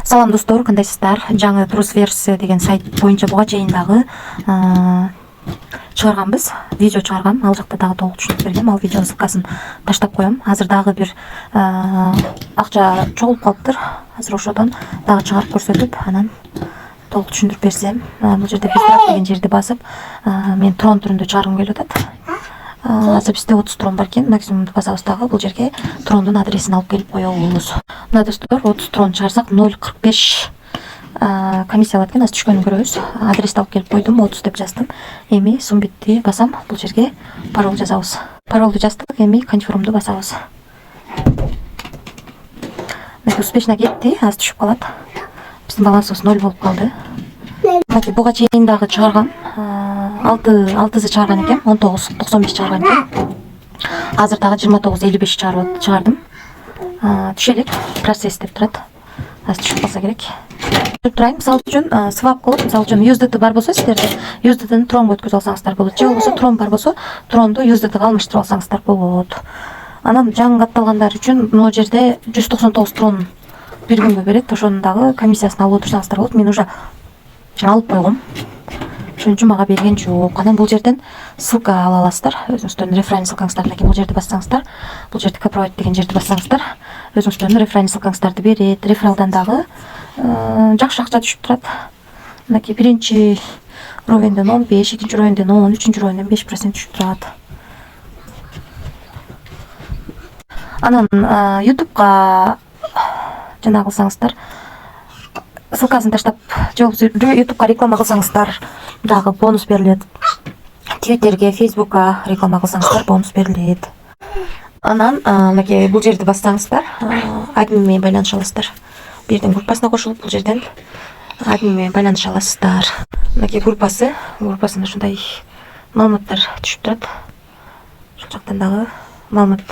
Салам достор, кандайсыздар? Жаңы Трусверс деген сайт боюнча буга чейин дагы чыгарганбыз, видео чыгаргам. Ал жакта дагы толук түшүнүп бергем. Ал видеонун ссылкасын таштап коем. Азыр дагы бир акча чогулуп калыптыр. Азыр ошодон дагы чыгарып көрсөтүп, анан толук түшүндүрүп берсем. Бул жерде биздрак деген жерди басып, мен трон түрүндө чыгаргым келип атат. Азыр бизде 30 трон бар экен. Максимумду басабыз дагы бул жерге трондун адресин алып келип коебуз. Мына достор, 30 трон чыгарсак 0,45 комиссия алат экен. Азыр түшкөнүн көрөбүз. Адрести алып келип койдум, 30 деп жаздым. Эми сумбитти басам, бул жерге пароль жазабыз. Паролду жаздык, эми конфирмду басабыз. Мына успешно кетти, азыр түшүп калат. Биздин балансыбыз 0 болуп калды. Буга чейин дагы чыгаргам. 6-сы чыгарган экен, 19.95 чыгарган экен. Азыр дагы 29.55 чыгардым. Түшө элек, процесс деп турат. Азыр түшүп калса керек. Турайм, мисалы үчүн свап кылып, мисалы үчүн USDT бар болсо, силерде USDT-ны тронго өткөзүп алсаңыздар болот. Же болбосо трон бар болсо, тронду USDT-га алмаштырып алсаңыздар болот. Анан жаңы катталгандар үчүн могу жерде 199 трон бир күнгө берет. Ошонун дагы комиссиясын алып отурсаңыздар болот. Мен уже алып койгом. Ошон үчүн мага берген жок. Анан бул жерден ссылка ала аласыздар. Өзүңүздөрдүн референс ссылкаңыздар менен бул жерди бассаңыздар, бул жерде копировать деген жерди бассаңыздар, өзүңүздөрдүн референс ссылкаңыздарды берет. Рефералдан дагы жакшы акча түшүп турат. Мынакей биринчи уровенден 15, экинчи уровенден 10, үчүнчү уровенден 5% түшүп турат. Анан YouTube'га жана кылсаңыздар, ссылкасын таштап, же болбосо YouTube'га реклама кылсаңыздар дагы бонус берилет. Twitter'ге, Facebook'ка реклама кылсаңыздар бонус берилет. Анан мынакей бул жерди бассаңыздар, админ менен байланыша аласыздар. Бирдин группасына кошулуп, бул жерден админ менен байланыша аласыздар. Мынакей группасында ушундай маалыматтар түшүп турат. Ушул жактан дагы маалымат,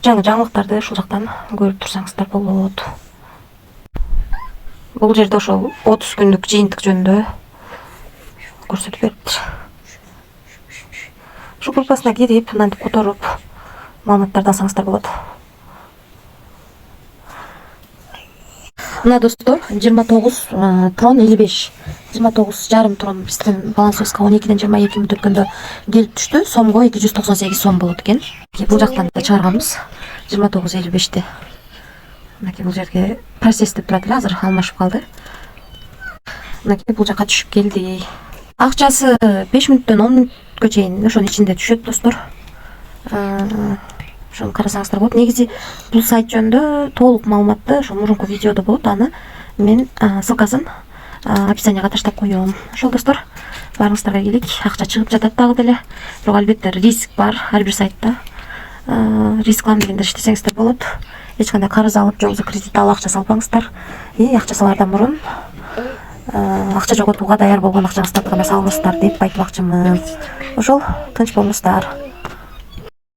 жаңы жаңылыктарды ушул жактан көрүп турсаңыздар болот. Бул жерде ошол 30 күндүк жыйынтык жөнүндө көрсөтүп бериптир. Ушул группасына кирип, мынтип которуп маалыматтарды алсаңыздар болот. Мына достор, 29 трон 55, 29,5 трон биздин балансыбызга 12-ден 22 мүнөт өткөндө келип түштү. Сомго 298 сом болот экен. Бул жактан да чыгарганбыз 29,55-ти. Мынакей бул жерге процесс деп турат эле, азыр алмашып калды. Мынакей бул жакка түшүп келди. Акчасы 5 мүнөттөн 10 мүнөткө чейин ошонун ичинде түшөт достор. Ошону карасаңыздар болот. Негизи бул сайт жөнүндө толук маалыматты ошол мурунку видеодо болот. Аны мен ссылкасын описанияга таштап коём. Ошол достор, баарыңыздарга ийгилик. Акча чыгып жатат дагы деле. Бирок албетте риск бар ар бир сайтта. Рисклам дегенде иштесеңиздер болот. Эч кандай карыз алып, же болбосо кредит алып акча салбаңыздар. Акча салардан мурун акча жоготууга даяр болгон акчаңыздарды гана салыңыздар деп айтмакчымын. Ошол, тынч болуңуздар.